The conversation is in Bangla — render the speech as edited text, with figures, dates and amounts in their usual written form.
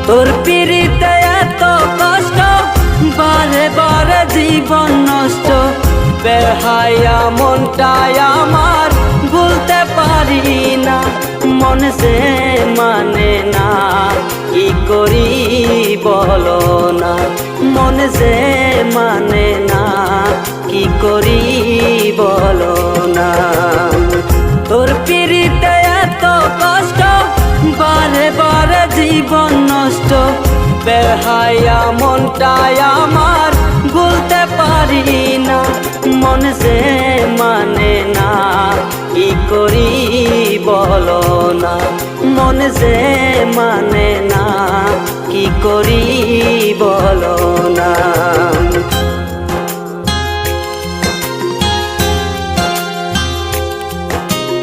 তোর পিড়িতে এত কষ্ট, বারে বারে জীবন নষ্ট। বেহায়া মনটাই আমার ভুলতে পারি না, মন সে মানে না, কি করি বলো না। মন সে মানে না, কি করি বলো না। তোর পিড়িতে এত কষ্ট, বারে বারে জীবন নষ্ট। বেহায়া মনটাই আমার ভুলতে পারি না, মন সে মানে না, কি করি বলো না। মন সে মানে না, কি করি বলো না।